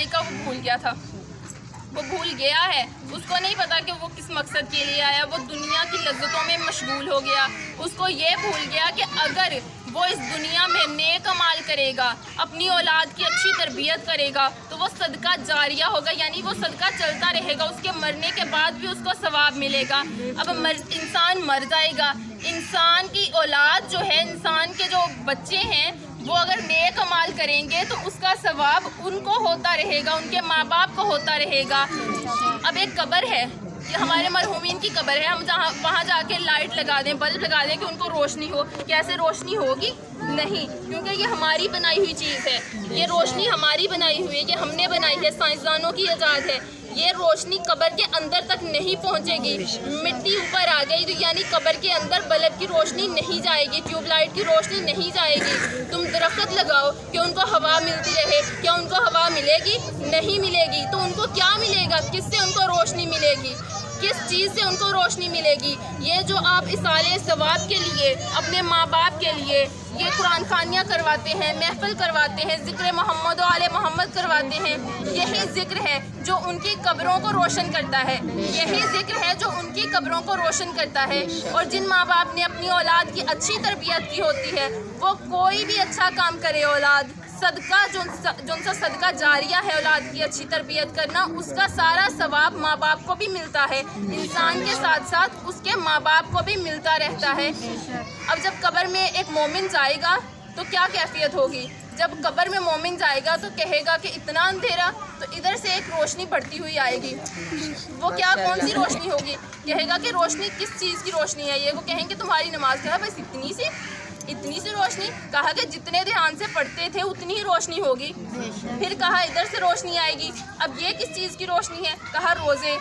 मालिक का वो भूल गया था, वो भूल गया है, उसको नहीं पता कि वो किस मकसद के लिए आया, वो दुनिया की लज्जतों में मशगूल हो गया। उसको ये भूल गया कि अगर वो इस दुनिया में नेक अमाल करेगा, अपनी औलाद की अच्छी तरबियत करेगा, तो वो सदका जारिया होगा, यानी वो सदका चलता रहेगा, उसके मरने के बाद भी उसको सवाब मिलेगा। अब इंसान मर जाएगा, इंसान की औलाद जो है, इंसान के जो बच्चे हैं, वो अगर नेक अमाल करेंगे तो उसका सवाब उनको होता रहेगा, उनके माँ बाप को होता रहेगा। अब एक कब्र है, ये हमारे मरहूमीन की कब्र है, हम जहाँ वहाँ जाके लाइट लगा दें, बल्ब लगा दें कि उनको रोशनी हो, कैसे रोशनी होगी? नहीं, क्योंकि ये हमारी बनाई हुई चीज़ है, ये रोशनी हमारी बनाई हुई है, ये हमने बनाई है, साइंसदानों की इजाज़त है। ये रोशनी कब्र के अंदर तक नहीं पहुंचेगी, मिट्टी ऊपर आ गई तो यानी कब्र के अंदर बल्ब की रोशनी नहीं जाएगी, ट्यूबलाइट की रोशनी नहीं जाएगी। तुम दरख्त लगाओ कि उनको हवा मिलती रहे, क्या उनको हवा मिलेगी? नहीं मिलेगी। तो उनको क्या मिलेगा? किससे उनको रोशनी मिलेगी? किस चीज़ से उनको रोशनी मिलेगी? ये जो आप इसाले सवाब के लिए अपने माँ बाप के लिए ये कुरान खानियाँ करवाते हैं, महफिल करवाते हैं, ज़िक्र मोहम्मद आले मोहम्मद करवाते हैं, यही ज़िक्र है जो उनकी कब्रों को रोशन करता है, यही ज़िक्र है जो उनकी कब्रों को रोशन करता है। और जिन माँ बाप ने अपनी औलाद की अच्छी तरबियत की होती है, वो कोई भी अच्छा काम करे, औलाद सदका जो सा सदका जारिया है, औलाद की अच्छी तरबियत करना, उसका सारा सवाब माँ बाप को भी मिलता है, इंसान के साथ साथ उसके माँ बाप को भी मिलता रहता है। अब जब कब्र में एक मोमिन जाएगा तो क्या कैफियत होगी? जब कब्र में मोमिन जाएगा तो कहेगा कि इतना अंधेरा, तो इधर से एक रोशनी बढ़ती हुई आएगी। वो क्या, कौन सी रोशनी होगी? कहेगा कि रोशनी किस चीज़ की रोशनी है ये? वो कहेंगे तुम्हारी नमाज का, बस इतनी सी रोशनी। कहा कि जितने ध्यान से पढ़ते थे उतनी ही रोशनी होगी। फिर कहा इधर से रोशनी आएगी। अब ये किस चीज़ की रोशनी है? कहा रोज़े,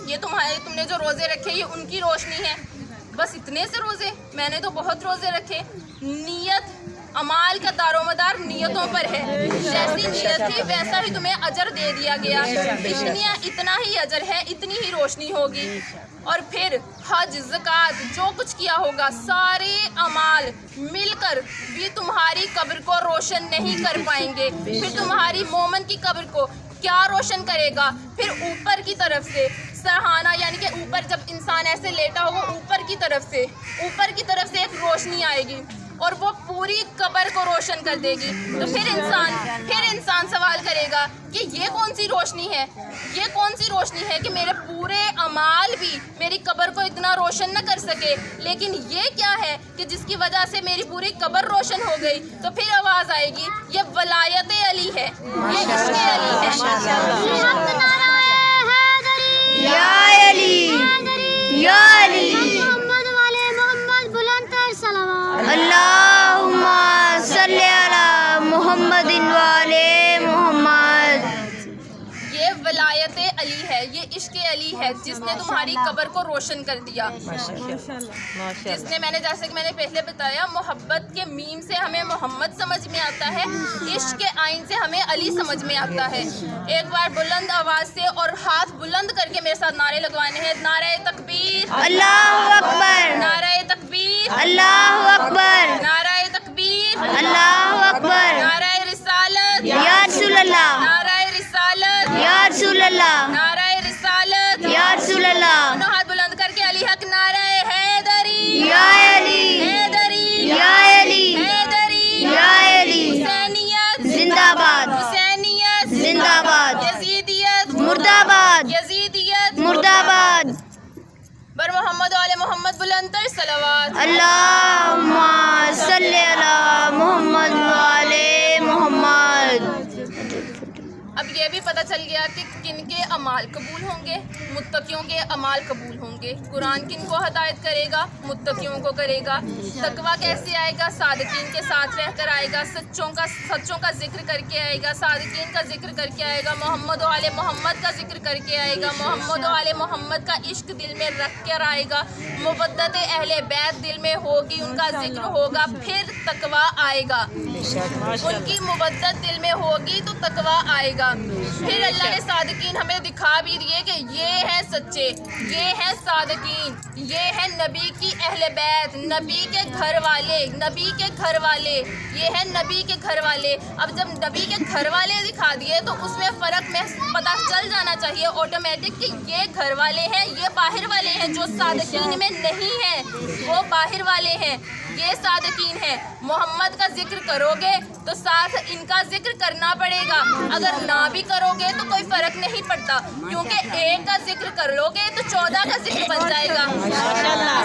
ये तुमने जो रोज़े रखे ये उनकी रोशनी है। बस इतने से रोज़े? मैंने तो बहुत रोज़े रखे। नीयत, अमाल का दारोमदार नियतों पर है, जैसी नीयत थी वैसा ही तुम्हें अजर दे दिया गया। इतना ही अजर है, इतनी ही रोशनी होगी। और फिर हज, ज़कात, जो कुछ किया होगा, सारे अमाल मिलकर भी तुम्हारी कब्र को रोशन नहीं कर पाएंगे। फिर तुम्हारी मोमन की कब्र को क्या रोशन करेगा? फिर ऊपर की तरफ से सरहाना, यानी कि ऊपर जब इंसान ऐसे लेटा होगा, ऊपर की तरफ से एक रोशनी आएगी और वो पूरी कब्र को रोशन कर देगी। तो फिर इंसान सवाल करेगा कि ये कौन सी रोशनी है? ये कौन सी रोशनी है कि मेरे पूरे अमाल भी मेरी कब्र को इतना रोशन न कर सके, लेकिन ये क्या है कि जिसकी वजह से मेरी पूरी कब्र रोशन हो गई? तो फिर आवाज़ आएगी, ये वलायत अली है, ये इश्क़ अली है। या अली, या अली, अल्लाहुम्मा सल्ली अला मुहम्मदिन वाले मोहम्मद। ये वलायत अली है, ये इश्क़ अली है, जिसने तुम्हारी कब्र को रोशन कर दिया। जिसने, जैसे कि मैंने पहले बताया, मोहब्बत के मीम से हमें मोहम्मद समझ में आता है, इश्क़ के आइन से हमें अली समझ में आता है। एक बार बुलंद आवाज़ से और हाथ बुलंद करके मेरे साथ नारे लगवाने हैं। नारे तकबीर, अल्लाहु अकबर, नारे तकबीर, अल्लाहु अकबर, नारे तकबीर, अल्लाहु अकबर, नारे रिसालत, या रसूल अल्लाह, नारे रिसालत, या रसूल अल्लाह, नारे रिसालत, या रसूल अल्लाह, दोनों हाथ बुलंद करके अली हक नारे हैदरी, या अली, हैदरी, या अली, हैदरी, या अली, हुसैनियत जिंदाबाद, हुसैनियत जिंदाबाद, यजीदियत मुर्दाबाद, यजीदियत मुर्दाबाद। बर मोहम्मद वाले मोहम्मद बुलंदर सलावत। अल्लाहुम्मा सल्ली अला मुहम्मद वाले मोहम्मद। अब ये भी पता चल गया कि किनके अमाल कबूल होंगे, मुत्तकियों के अमाल कबूल होंगे। कुरान किनको हदायत करेगा? मुत्तकियों को करेगा। तकवा कैसे आएगा? सादिकीन के साथ रहकर आएगा, सच्चों का जिक्र करके आएगा, सादिकीन का जिक्र करके आएगा, मोहम्मद वाले मोहम्मद का जिक्र करके आएगा, मोहम्मद वाले मोहम्मद का इश्क दिल में रख कर आएगा, मुवद्दत अहले बैत दिल में होगी, उनका जिक्र होगा, फिर तकवा आएगा। उनकी मुवद्दत दिल में होगी तो तकवा आएगा। जाएगा। फिर अल्लाह ने सादिकीन हमें दिखा भी दिए कि ये हैं सच्चे, ये हैं सादिकीन, ये हैं नबी की अहले बैत, नबी के घर वाले, नबी के घर वाले, ये हैं नबी के घर वाले। अब जब नबी के घर वाले दिखा दिए तो उसमें फ़र्क में पता चल जाना चाहिए ऑटोमेटिक कि ये घर वाले हैं, ये बाहर वाले हैं। जो सादिकीन में नहीं है वो बाहर वाले हैं, ये सादिकीन हैं। मोहम्मद का जिक्र करोगे तो साथ इनका जिक्र करना पड़ेगा, अगर ना भी करोगे तो कोई फ़र्क नहीं पड़ता, क्योंकि एक का जिक्र कर लोगे तो 14 का जिक्र बन जाएगा।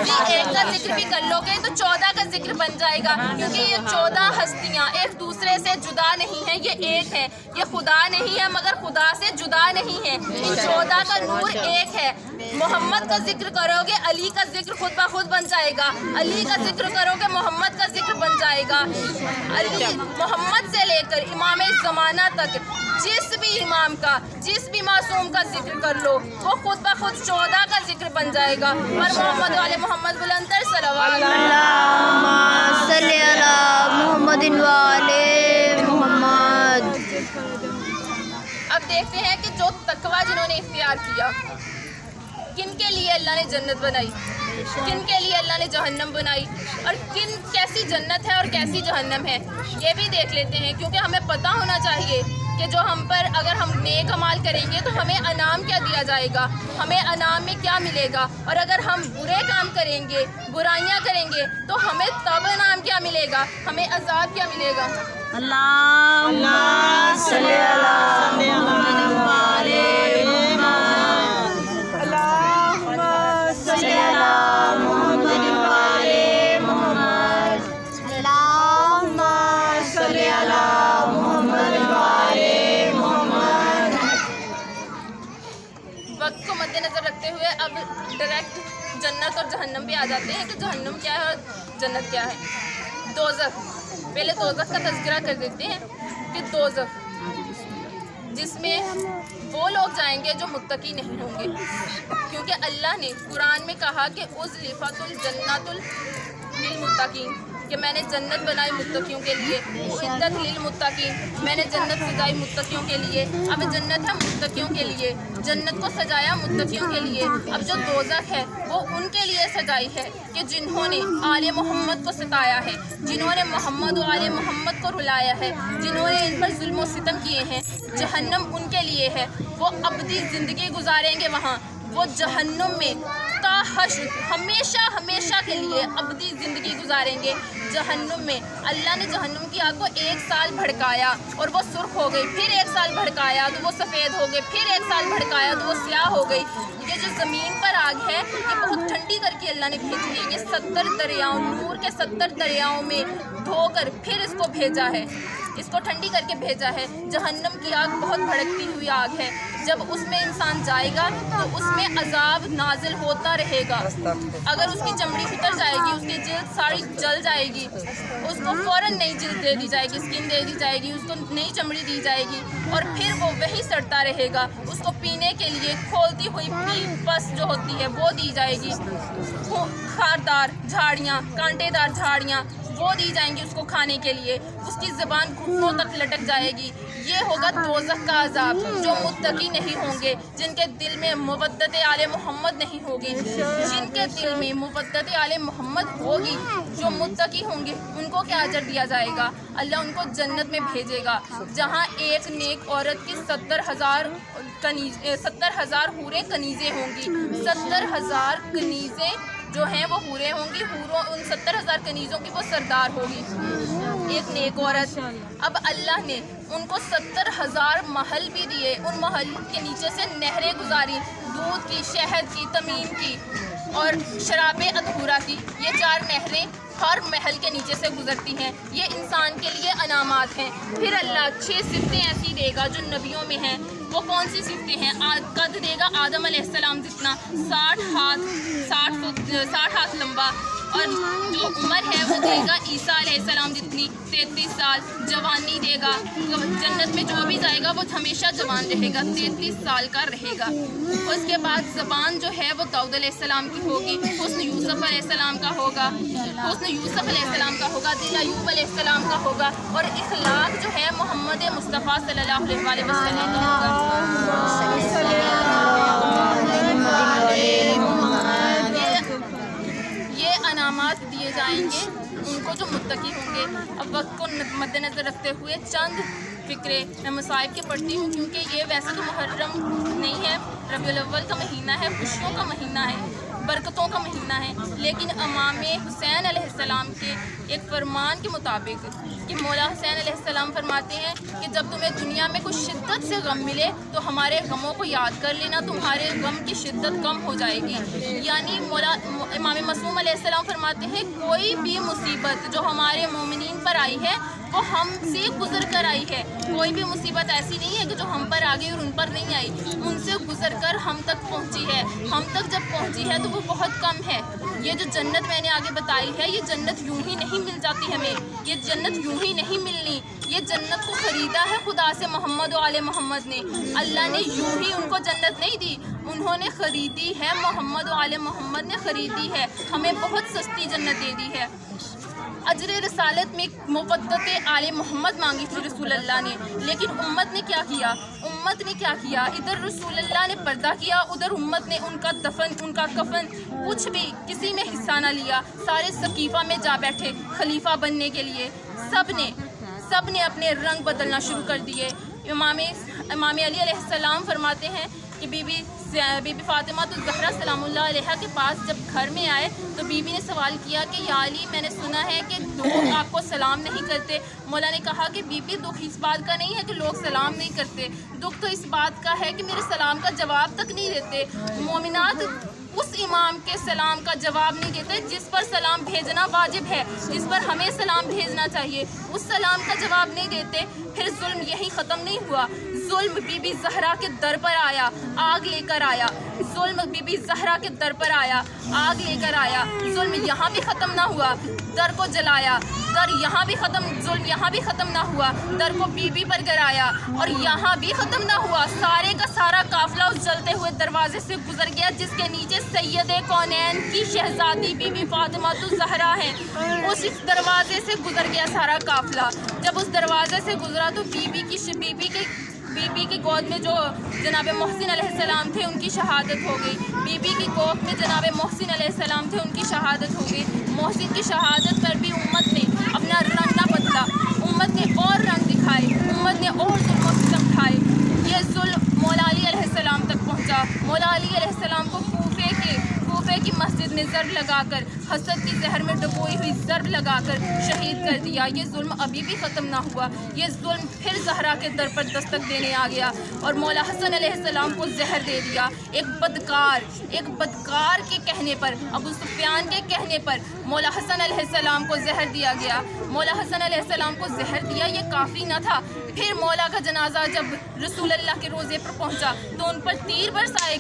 किसी एक का जिक्र भी कर लोगे तो 14 का जिक्र बन जाएगा, क्योंकि ये 14 हस्तियाँ एक दूसरे से जुदा नहीं हैं, ये एक है। ये खुदा नहीं है मगर खुदा से जुदा नहीं है, इन 14 का नूर एक है। मोहम्मद का जिक्र करोगे अली का जिक्र खुद ब खुद बन जाएगा, अली का जिक्र करोगे मोहम्मद का जिक्र बन जाएगा। अली मोहम्मद से लेकर इमाम ज़माना तक जिस भी इमाम का, जिस भी मासूम का जिक्र कर लो वो खुद ब खुद 14 का जिक्र बन जाएगा। और मोहम्मद वाले मोहम्मद बुलंदर सल्लल्लाहु अल्लाहुम्मा सल्ली अला मुहम्मदिन व आले मुहम्मद। अब देखते हैं कि जो तकवा जिन्होंने इख्तियार किया, किन के लिए अल्लाह ने जन्नत बनाई, किन के लिए अल्लाह ने जहन्नम बनाई, और किन कैसी जन्नत है और कैसी जहन्नम है ये भी देख लेते हैं। क्योंकि हमें पता होना चाहिए कि जो हम पर अगर हम नेक अमाल करेंगे तो हमें अनाम क्या दिया जाएगा, हमें अनाम में क्या मिलेगा, और अगर हम बुरे काम करेंगे, बुराइयां करेंगे तो हमें तब अनाम क्या मिलेगा, हमें अजाब क्या मिलेगा। अल्लाहुम्मा सल्ली अला मुहम्मदिन व आले मुहम्मद। अल्लाहुम्मा सल्ली अला मुहम्मदिन व आले मुहम्मद। अल्लाहुम्मा सल्ली अला मुहम्मदिन व आले मुहम्मद। वक्त को मद्देनज़र रखते हुए अब डायरेक्ट जन्नत और जहन्नम पे आ जाते हैं कि जहन्नम क्या है और जन्नत क्या है। दोज़ख, पहले दोज़ख का तज़किरा कर देते हैं कि दोज़ख जिसमें वो लोग जाएंगे जो मुत्तकी नहीं होंगे, क्योंकि अल्लाह ने कुरान में कहा कि उज़लिफ़तुल जन्नतुल लिल मुत्तकीन, कि मैंने जन्नत बनाई मुत्तकियों के लिए, उइद्दत लिल मुत्तकीन, मैंने जन्नत सजाई मुत्तकियों के लिए। अब जन्नत है मुत्तकियों के लिए, जन्नत को सजाया मुत्तकियों के लिए। अब जो दोज़ख है वो उनके लिए सजाई है कि जिन्होंने आले मोहम्मद को सताया है, जिन्होंने मोहम्मद और आले मोहम्मद को रुलाया है, जिन्होंने इन पर जुल्म व सितम किए हैं। जहन्नम उनके लिए है, वो अबदी ज़िंदगी गुजारेंगे वहाँ, वो जहन्नुम में ताहश्र हमेशा हमेशा के लिए अबदी ज़िंदगी गुजारेंगे जहन्नुम में। अल्लाह ने जहन्नुम की आग को 1 साल भड़काया और वो सुर्ख हो गई, फिर 1 साल भड़काया तो वो सफ़ेद हो गई, फिर 1 साल भड़काया तो वो स्याह हो गई। ये जो ज़मीन पर आग है ये बहुत ठंडी करके अल्लाह ने भेजी है। ये 70 दरियाओं, नूर के 70 दरियाओं में धोकर फिर इसको भेजा है, इसको ठंडी करके भेजा है। जहन्नम की आग बहुत भड़कती हुई आग है, जब उसमें इंसान जाएगा तो उसमें अजाब नाजिल होता रहेगा। अगर उसकी चमड़ी उतर जाएगी, उसकी जिल्द सारी जल जाएगी, उसको फ़ौरन नई जिल्द दे दी जाएगी, स्किन दे दी जाएगी, उसको नई चमड़ी दी जाएगी और फिर वो वही सड़ता रहेगा। उसको पीने के लिए खोलती हुई पस जो होती है वो दी जाएगी, खारदार झाड़ियाँ, कांटेदार झाड़ियाँ वो दी जाएंगी उसको खाने के लिए, उसकी ज़बान घुटनों तक लटक जाएगी। ये होगा दोज़ख का अज़ाब। जो मुत्तकी नहीं होंगे, जिनके दिल में मुवद्दत आले मोहम्मद नहीं होगी, जिनके दिल में मुवद्दत आले मोहम्मद होगी, जो मुत्तकी होंगे उनको क्या अजर दिया जाएगा। अल्लाह उनको जन्नत में भेजेगा, जहाँ एक नेक औरत की 70,000 हूरें कनीज़ें होंगी। 70,000 कनीज़ें जो हैं वो हूरें होंगी, हूरों उन 70,000 कनीज़ों की वो सरदार होगी, एक नेक औरत। अब अल्लाह ने उनको 70,000 महल भी दिए, उन महल के नीचे से नहरें गुजारी, दूध की, शहद की, तमीम की और शराब अधूरा की। ये 4 नहरें हर महल के नीचे से गुजरती हैं। ये इंसान के लिए अनामात हैं। फिर अल्लाह 6 सिफ़तें ऐसी देगा जो नबियों में हैं। वो कौन सी सिफ़तें हैं? कद देगा आदम अलैहिस्सलाम जितना, 60 हाथ लंबा, اور جو عمر ہے وہ دے گا عیسیٰ علیہ السلام جتنی 33 سال جوانی دے گا. جنت میں جو بھی جائے گا وہ ہمیشہ جوان رہے گا, 33 سال کا رہے گا. اس کے بعد زبان جو ہے وہ داؤد علیہ السلام کی ہوگی, حسن یوسف علیہ السلام کا ہوگا, دل ایوب علیہ السلام کا ہوگا, اور اخلاق جو ہے محمد مصطفیٰ صلی اللہ علیہ وسلم کا ہوگا. یہ انعامات دیے جائیں گے ان کو جو متقی ہوں گے. اب وقت کو مد نظر رکھتے ہوئے چند فکرے میں مصائب کے پڑھتی ہوں, کیونکہ یہ ویسے تو محرم نہیں ہے, ربیع الاول کا مہینہ ہے, خوشیوں کا مہینہ ہے, برکتوں کا مہینہ ہے, لیکن امام حسین علیہ السلام کے ایک فرمان کے مطابق کہ مولا حسین علیہ السلام فرماتے ہیں کہ جب تمہیں دنیا میں کوئی شدت سے غم ملے تو ہمارے غموں کو یاد کر لینا, تمہارے غم کی شدت کم ہو جائے گی. یعنی مولا امام معصوم علیہ السلام فرماتے ہیں کوئی بھی مصیبت جو ہمارے مومنین پر آئی ہے وہ ہم سے گزر کر آئی ہے. کوئی بھی مصیبت ایسی نہیں ہے کہ جو ہم پر آ گئی اور ان پر نہیں آئی, ان سے گزر کر ہم تک پہنچی ہے. ہم تک جب پہنچی ہے تو وہ بہت کم ہے. یہ جو جنت میں نے آگے بتائی ہے, یہ جنت یوں ہی نہیں مل جاتی ہمیں, یہ جنت یوں ہی نہیں ملنی. یہ جنت کو خریدا ہے خدا سے محمد و آل محمد نے. اللہ نے یوں ہی ان کو جنت نہیں دی, انہوں نے خریدی ہے, محمد و آل محمد نے خریدی ہے, ہمیں بہت سستی جنت دے دی ہے. اجر رسالت میں مودت آل محمد مانگی تھی رسول اللہ نے, لیکن امت نے کیا کیا, ادھر رسول اللہ نے پردہ کیا, ادھر امت نے ان کا دفن, ان کا کفن, کچھ بھی کسی میں حصہ نہ لیا. سارے سقیفہ میں جا بیٹھے خلیفہ بننے کے لیے. سب نے اپنے رنگ بدلنا شروع کر دیے. امام علی علیہ السلام فرماتے ہیں کہ بی بی فاطمہ الزہرا سلام اللہ علیہ کے پاس جب گھر میں آئے تو بی بی نے سوال کیا کہ یا علی, میں نے سنا ہے کہ لوگ آپ کو سلام نہیں کرتے. مولا نے کہا کہ بی بی دکھ اس بات کا نہیں ہے کہ لوگ سلام نہیں کرتے, دکھ تو اس بات کا ہے کہ میرے سلام کا جواب تک نہیں دیتے. مومنات اس امام کے سلام کا جواب نہیں دیتے جس پر سلام بھیجنا واجب ہے, جس پر ہمیں سلام بھیجنا چاہیے, اس سلام کا جواب نہیں دیتے. پھر ظلم یہی ختم نہیں ہوا, ظلم بی بی زہرا کے در پر آیا, آگ لے کر آیا. ظلم بی بی زہرا کے در پر آیا, آگ لے کر آیا. ظلم یہاں بھی ختم نہ ہوا, در کو جلایا. ظلم یہاں بھی ختم نہ ہوا, در کو بی بی پر گرایا. اور یہاں بھی ختم نہ ہوا, سارے کا سارا قافلہ اس جلتے ہوئے دروازے سے گزر گیا جس کے نیچے سید کونین کی شہزادی بی بی فاطمہ الزہرا ہے. اس دروازے سے گزر گیا سارا قافلہ. جب اس دروازے سے گزرا تو بی بی کی گود میں جو جناب محسن علیہ السلام تھے ان کی شہادت ہو گئی. بی بی کی گود میں جناب محسن علیہ السلام تھے, ان کی شہادت ہو گئی. محسن کی شہادت پر بھی امت نے اپنا رنگ نہ بدلا, امت نے اور رنگ دکھائے, امت نے اور ظلم و ستم ڈھائے. یہ ظلم مولا علی علیہ السلام تک پہنچا. مولا علی علیہ السلام کو کوفے کی مسجد میں ضرب لگا کر, حسد کی زہر میں ڈبوئی ہوئی ضرب لگا کر شہید کر دیا. یہ ظلم ابھی بھی ختم نہ ہوا, یہ ظلم پھر زہرا کے در پر دستک دینے آ گیا اور مولا حسن علیہ السلام کو زہر دے دیا. ایک بدکار کے کہنے پر, ابو سفیان کے کہنے پر مولا حسن علیہ السلام کو زہر دیا گیا. مولا حسن علیہ السلام کو زہر دیا, یہ کافی نہ تھا. پھر مولا کا جنازہ جب رسول اللہ کے روضے پر پہنچا تو ان پر تیر برسائے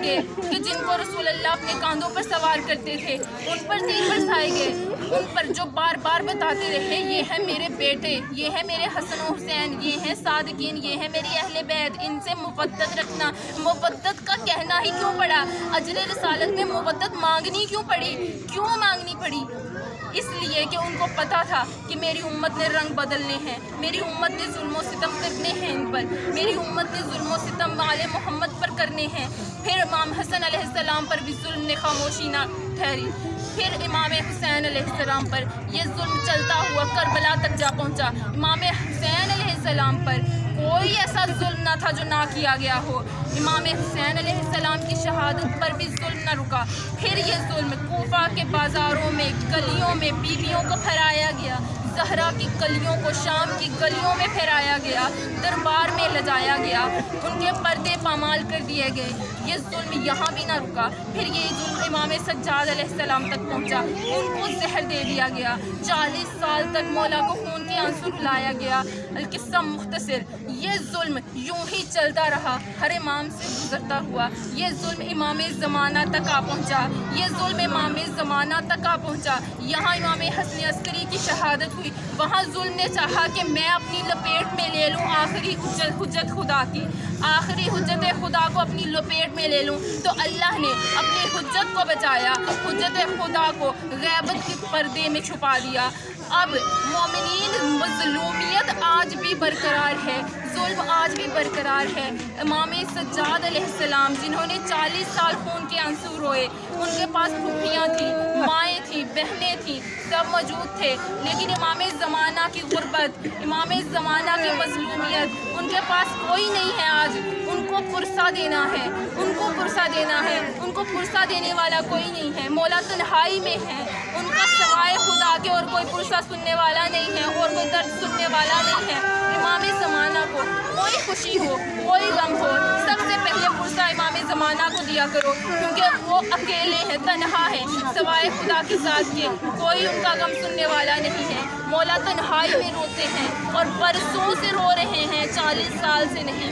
گئے کہ جن کو رسول اللہ اپنے کاندھوں پر سوار کرتے تھے, ان پر تیر برسائے گئے. ان پر جو بار بار بتاتے رہے یہ ہے میرے بیٹے, یہ ہے میرے حسن و حسین, یہ ہیں صادقین, یہ ہے میری اہل بیت, ان سے مودت رکھنا. مودت کا کہنا ہی کیوں پڑا, اجر رسالت میں مودت مانگنی کیوں پڑی؟ اس لیے کہ ان کو پتا تھا کہ میری امت نے رنگ بدلنے ہیں, میری امت نے ظلم و ستم کرنے ہیں ان پر, میری امت نے ظلم و ستم آل محمد پر کرنے ہیں. پھر امام حسن علیہ السلام پر بھی ظلم نے خاموشی نہ ٹھہری. پھر امام حسین علیہ السلام پر یہ ظلم چلتا ہوا کربلا تک جا پہنچا. امام حسین علیہ السلام پر کوئی ایسا ظلم نہ تھا جو نہ کیا گیا ہو. امام حسین علیہ السلام کی شہادت پر بھی ظلم نہ رکا. پھر یہ ظلم کوفہ کے بازاروں میں, گلیوں میں بیویوں کو پھیلایا گیا, زہرا کی گلیوں کو شام کی گلیوں میں پھیلایا گیا, دربار میں لجایا گیا, ان کے پردے پامال کر دیے گئے. یہ ظلم یہاں بھی نہ رکا. پھر یہ ظلم امام سجاد علیہ السلام تک پہنچا, ان کو زہر دے دیا گیا. 40 سال تک مولا کو خون کی आंसू रुलाया गया। किस्सा मुख्तसर, ये जुल्म यूं ही चलता रहा, हर इमाम से गुजरता हुआ। ये जुल्म इमाम ज़माना तक आ पहुँचा, ये जुल्म इमाम ज़माना तक आ पहुँचा। यहाँ इमाम हसन अस्करी की शहादत हुई, वहाँ जुल्म ने चाहा कि मैं अपनी लपेट में ले लूँ आखिरी हुज्जत खुदा की, आखिरी हुज्जत खुदा को अपनी लपेट में ले लूँ, तो अल्लाह ने अपनी हुज्जत को बचाया, हुज्जत खुदा को गैबत के पर्दे में छुपा दिया। अब मोमिनीन मज़लूमियत आज भी बरकरार है, जुल्म आज भी बरकरार है। इमाम सज्जाद अलैहिस्सलाम जिन्होंने 40 साल खून के आंसू रोए, उनके पास फूफियाँ थीं, माएँ थीं, बहनें थीं, सब मौजूद थे, लेकिन इमाम ज़माना की गुर्बत, इमाम ज़माना की मज़लूमियत, उनके पास कोई नहीं है आज। उनको पुरसा देना है, उनको पुरसा देना है, उनको पुरसा देने वाला कोई नहीं है। मौला तन्हाई में है, उनका सवाए खुदा के और कोई पुरसा सुनने वाला नहीं है और कोई दर्द सुनने वाला नहीं है। इमाम ज़माना को कोई खुशी हो, कोई गम हो, सबसे पहले पुरसा इमाम ज़माना को दिया करो, क्योंकि वो अकेले हैं, तन्हा है, सवाए खुदा के साथ के कोई उनका गम सुनने वाला नहीं है। मौला तन्हाई में रोते हैं और बरसों से रो रहे हैं, 40 साल से नहीं।